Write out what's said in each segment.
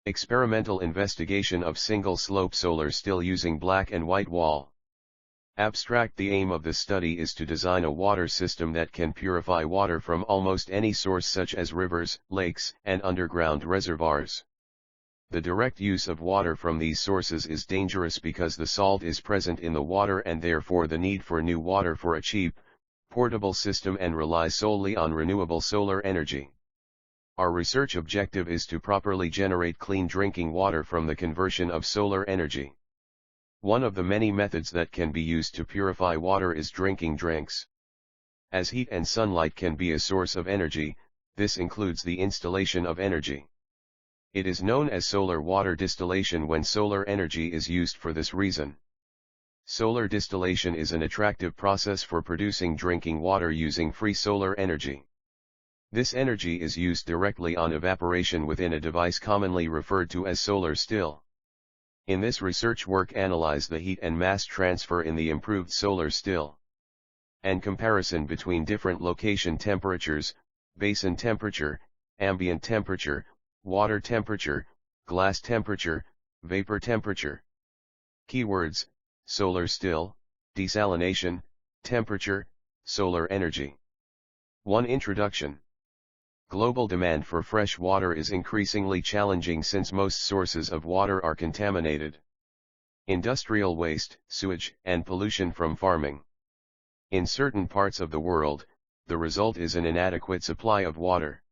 Experimental investigation of single-slope solar still using black and white wall. Abstract: the aim of the study is to design a water system that can purify water from almost any source such as rivers, lakes, and underground reservoirs. The direct use of water from these sources is dangerous because the salt is present in the water and therefore the need for new water for a cheap, portable system and relies solely on renewable solar energy. Our research objective is to properly generate clean drinking water from the conversion of solar energy. One of the many methods that can be used to purify water is drinking drinks. As heat and sunlight can be a source of energy, this includes the installation of energy. It is known as solar water distillation when solar energy is used for this reason. Solar distillation is an attractive process for producing drinking water using free solar energy. This energy is used directly on evaporation within a device commonly referred to as solar still. In this research work analyze the heat and mass transfer in the improved solar still, and comparison between different location temperatures, basin temperature, ambient temperature, water temperature, glass temperature, vapor temperature. Keywords: solar still, desalination, temperature, solar energy. 1. Introduction. Global demand for fresh water is increasingly challenging since most sources of water are contaminated. Industrial waste, sewage, and pollution from farming. In certain parts of the world, the result is an inadequate supply of water.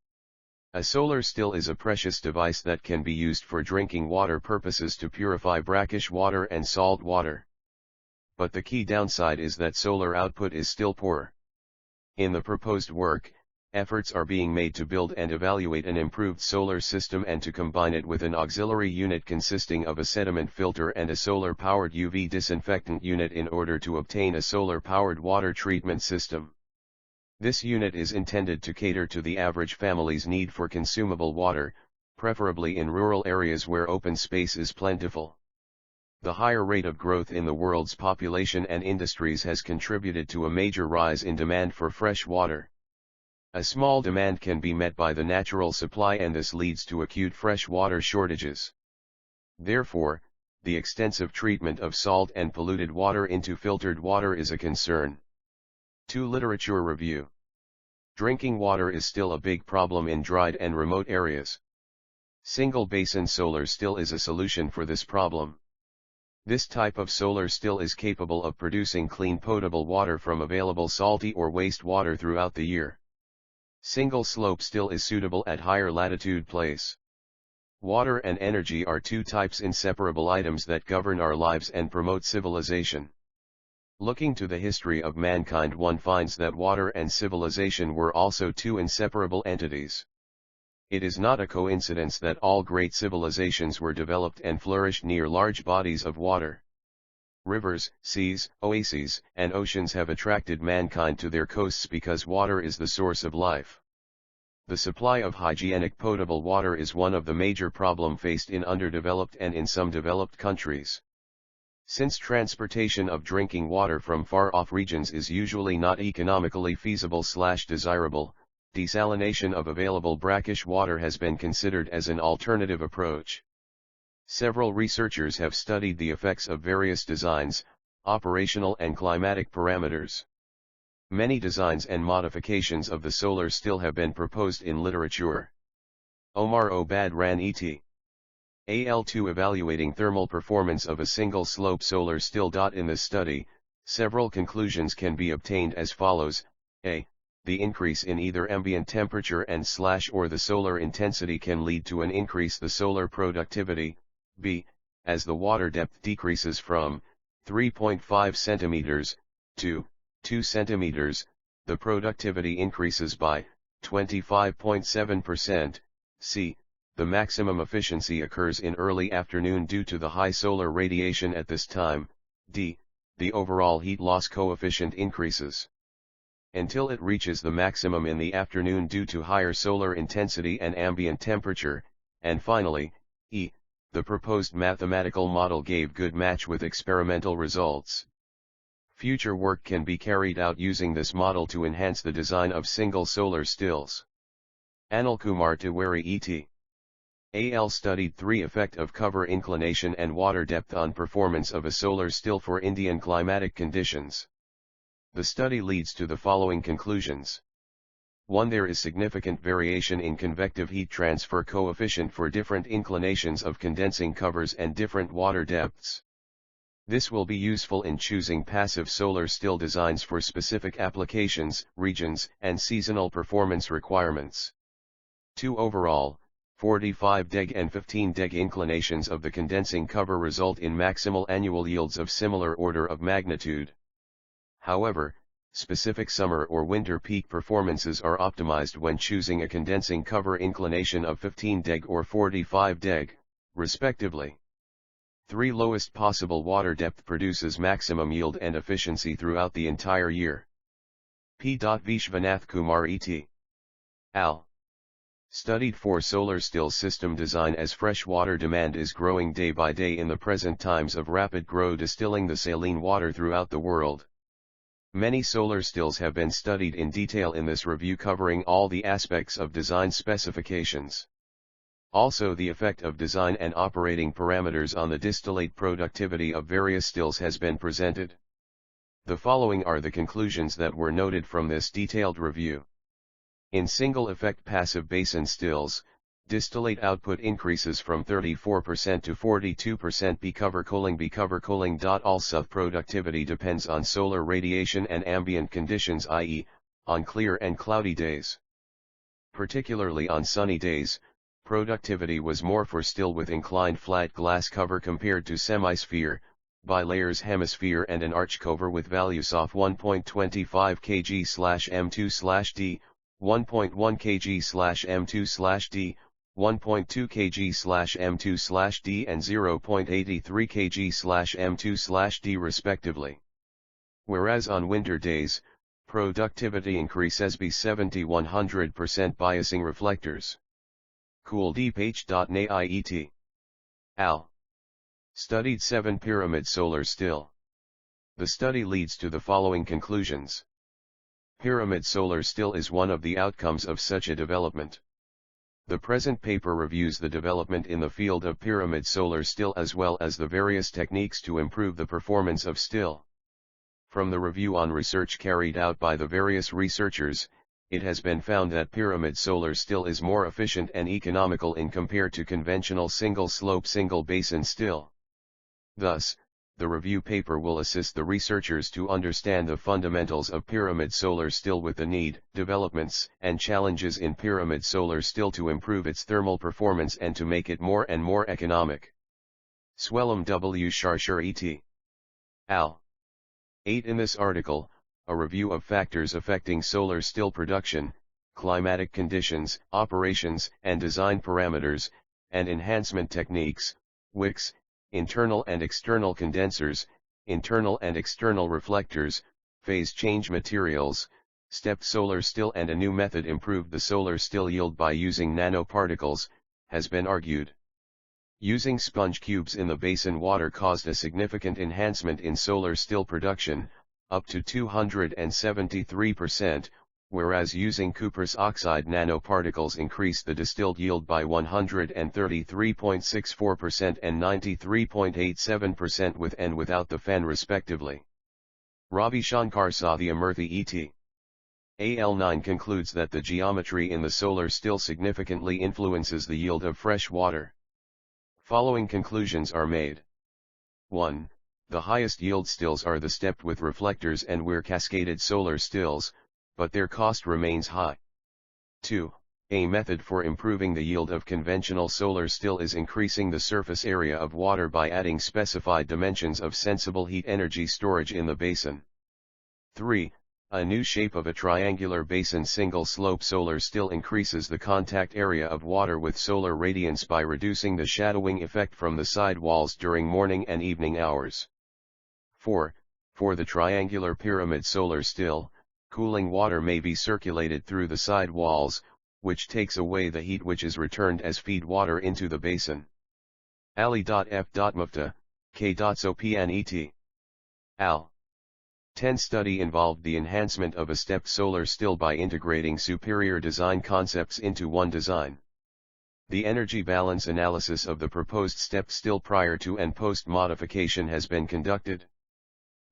A solar still is a precious device that can be used for drinking water purposes to purify brackish water and salt water. But the key downside is that solar output is still poor. In the proposed work, efforts are being made to build and evaluate an improved solar system and to combine it with an auxiliary unit consisting of a sediment filter and a solar-powered UV disinfectant unit in order to obtain a solar-powered water treatment system. This unit is intended to cater to the average family's need for consumable water, preferably in rural areas where open space is plentiful. The higher rate of growth in the world's population and industries has contributed to a major rise in demand for fresh water. A small demand can be met by the natural supply and this leads to acute fresh water shortages. Therefore, the extensive treatment of salt and polluted water into filtered water is a concern. 2. Literature review. Drinking water is still a big problem in dried and remote areas. Single basin solar still is a solution for this problem. This type of solar still is capable of producing clean potable water from available salty or waste water throughout the year. Single slope still is suitable at higher latitude place. Water and energy are two types inseparable items that govern our lives and promote civilization. Looking to the history of mankind, one finds that water and civilization were also two inseparable entities. It is not a coincidence that all great civilizations were developed and flourished near large bodies of water. Rivers, seas, oases, and oceans have attracted mankind to their coasts because water is the source of life. The supply of hygienic potable water is one of the major problems faced in underdeveloped and in some developed countries. Since transportation of drinking water from far-off regions is usually not economically feasible/desirable, desalination of available brackish water has been considered as an alternative approach. Several researchers have studied the effects of various designs, operational and climatic parameters. Many designs and modifications of the solar still have been proposed in literature. Omar Obad Ran et al. Evaluating thermal performance of a single-slope solar still. In this study, several conclusions can be obtained as follows: a. The increase in either ambient temperature and/or the solar intensity can lead to an increase the solar productivity. B. As the water depth decreases from 3.5 centimeters to 2 centimeters, the productivity increases by 25.7%. C. The maximum efficiency occurs in early afternoon due to the high solar radiation at this time. D. The overall heat loss coefficient increases until it reaches the maximum in the afternoon due to higher solar intensity and ambient temperature. And finally, E. The proposed mathematical model gave good match with experimental results. Future work can be carried out using this model to enhance the design of single solar stills. Anilkumar Dwivedi et AL studied 3 effect of cover inclination and water depth on performance of a solar still for Indian climatic conditions. The study leads to the following conclusions. 1. There is significant variation in convective heat transfer coefficient for different inclinations of condensing covers and different water depths. This will be useful in choosing passive solar still designs for specific applications, regions, and seasonal performance requirements. 2. Overall, 45 deg and 15 deg inclinations of the condensing cover result in maximal annual yields of similar order of magnitude. However, specific summer or winter peak performances are optimized when choosing a condensing cover inclination of 15 deg or 45 deg, respectively. 3. Lowest possible water depth produces maximum yield and efficiency throughout the entire year. P. Vishwanath Kumar et al. Studied for solar still system design as fresh water demand is growing day by day in the present times of rapid grow distilling the saline water throughout the world. Many solar stills have been studied in detail in this review covering all the aspects of design specifications. Also the effect of design and operating parameters on the distillate productivity of various stills has been presented. The following are the conclusions that were noted from this detailed review. In single effect passive basin stills, distillate output increases from 34% to 42%. B-cover cooling. Also productivity depends on solar radiation and ambient conditions, i.e., on clear and cloudy days. Particularly on sunny days, productivity was more for still with inclined flat glass cover compared to semisphere, bilayers hemisphere and an arch cover with values of 1.25 kg/m2/d, 1.1 kg/m2/d, 1.2 kg/m2/d and 0.83 kg/m2/d respectively. Whereas on winter days, productivity increases by 70-100% biasing reflectors. Cooldeep al. Studied 7 pyramid solar still. The study leads to the following conclusions. Pyramid solar still is one of the outcomes of such a development. The present paper reviews the development in the field of pyramid solar still as well as the various techniques to improve the performance of still. From the review on research carried out by the various researchers, it has been found that pyramid solar still is more efficient and economical in compared to conventional single-slope single-basin still. Thus, the review paper will assist the researchers to understand the fundamentals of pyramid solar still with the need, developments, and challenges in pyramid solar still to improve its thermal performance and to make it more and more economic. Swellum W. Sharshar et al. 8. In this article, a review of factors affecting solar still production, climatic conditions, operations and design parameters, and enhancement techniques, wicks, internal and external condensers, internal and external reflectors, phase change materials, stepped solar still and a new method improved the solar still yield by using nanoparticles, has been argued. Using sponge cubes in the basin water caused a significant enhancement in solar still production, up to 273%, whereas using cuprous oxide nanoparticles increased the distilled yield by 133.64% and 93.87% with and without the fan respectively. Ravi Shankar Sathyaamurthy et al. 9 concludes that the geometry in the solar still significantly influences the yield of fresh water. Following conclusions are made. 1. The highest yield stills are the stepped with reflectors and weir cascaded solar stills, but their cost remains high. 2. A method for improving the yield of conventional solar still is increasing the surface area of water by adding specified dimensions of sensible heat energy storage in the basin. 3. A new shape of a triangular basin single-slope solar still increases the contact area of water with solar radiance by reducing the shadowing effect from the side walls during morning and evening hours. 4. For the triangular pyramid solar still, cooling water may be circulated through the side walls, which takes away the heat which is returned as feed water into the basin. Ali.F.Mufta, K.Sopan al. 10 study involved the enhancement of a stepped solar still by integrating superior design concepts into one design. The energy balance analysis of the proposed step still prior to and post modification has been conducted.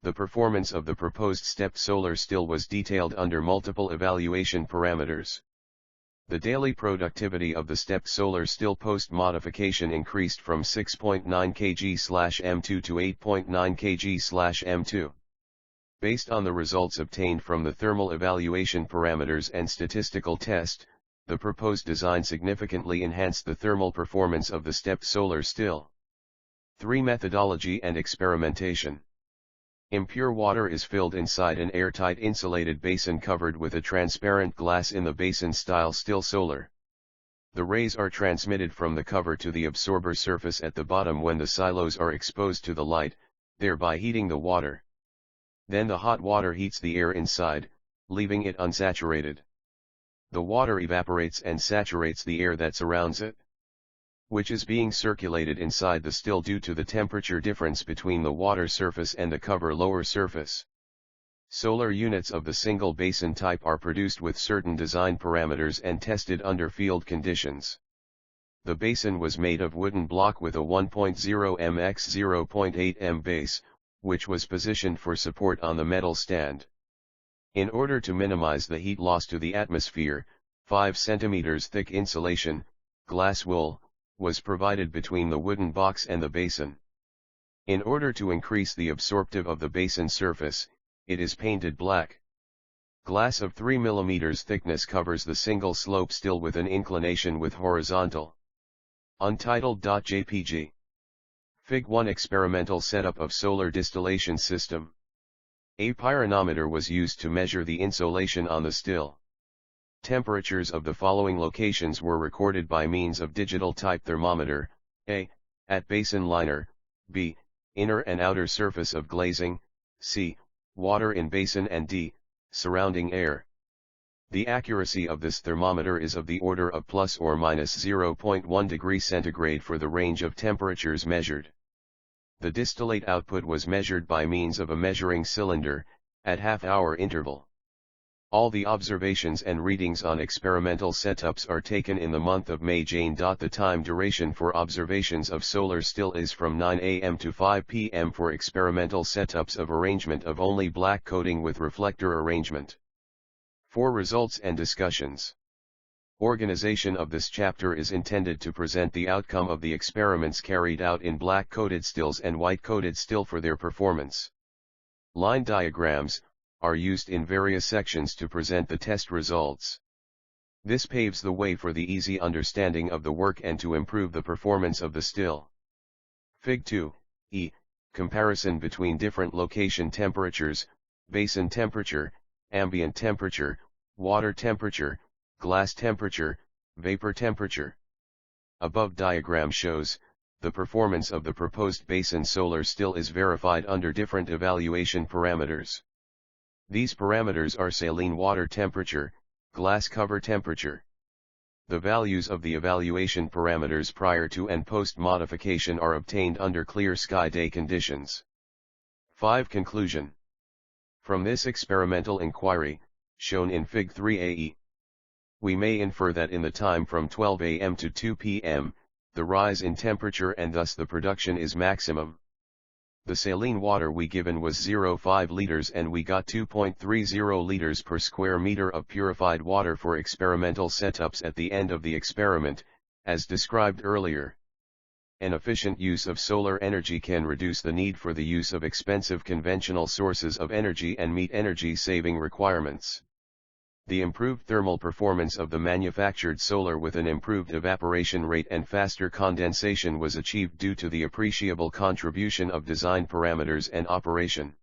The performance of the proposed step solar still was detailed under multiple evaluation parameters. The daily productivity of the step solar still post modification increased from 6.9 kg/m2 to 8.9 kg/m2. Based on the results obtained from the thermal evaluation parameters and statistical test, the proposed design significantly enhanced the thermal performance of the step solar still. 3. Methodology and experimentation. Impure water is filled inside an airtight insulated basin covered with a transparent glass in the basin-style still solar. The rays are transmitted from the cover to the absorber surface at the bottom when the silos are exposed to the light, thereby heating the water. Then the hot water heats the air inside, leaving it unsaturated. The water evaporates and saturates the air that surrounds it, which is being circulated inside the still due to the temperature difference between the water surface and the cover lower surface. Solar units of the single basin type are produced with certain design parameters and tested under field conditions. The basin was made of wooden block with a 1.0 m x 0.8 m base, which was positioned for support on the metal stand. In order to minimize the heat loss to the atmosphere, 5 cm thick insulation, glass wool, was provided between the wooden box and the basin. In order to increase the absorptive of the basin surface, it is painted black. Glass of 3 mm thickness covers the single slope still with an inclination with horizontal. Untitled.jpg. Fig 1 Experimental setup of solar distillation system. A pyranometer was used to measure the insolation on the still. Temperatures of the following locations were recorded by means of digital type thermometer: A. At basin liner, B. Inner and outer surface of glazing, C. Water in basin, and D. Surrounding air. The accuracy of this thermometer is of the order of plus or minus 0.1 degree centigrade for the range of temperatures measured. The distillate output was measured by means of a measuring cylinder, at half-hour interval. All the observations and readings on experimental setups are taken in the month of May. The time duration for observations of solar still is from 9 a.m. to 5 p.m. for experimental setups of arrangement of only black coating with reflector arrangement. For results and discussions. Organization of this chapter is intended to present the outcome of the experiments carried out in black-coated stills and white-coated still for their performance. Line diagrams are used in various sections to present the test results. This paves the way for the easy understanding of the work and to improve the performance of the still. Fig 2, E. Comparison between different location temperatures, basin temperature, ambient temperature, water temperature, glass temperature, vapor temperature. Above diagram shows, the performance of the proposed basin solar still is verified under different evaluation parameters. These parameters are saline water temperature, glass cover temperature. The values of the evaluation parameters prior to and post modification are obtained under clear sky day conditions. 5. Conclusion. From this experimental inquiry, shown in Fig 3a, we may infer that in the time from 12 a.m. to 2 p.m., the rise in temperature and thus the production is maximum. The saline water we given was 0.5 liters and we got 2.30 liters per square meter of purified water for experimental setups at the end of the experiment, as described earlier. An efficient use of solar energy can reduce the need for the use of expensive conventional sources of energy and meet energy-saving requirements. The improved thermal performance of the manufactured solar with an improved evaporation rate and faster condensation was achieved due to the appreciable contribution of design parameters and operation.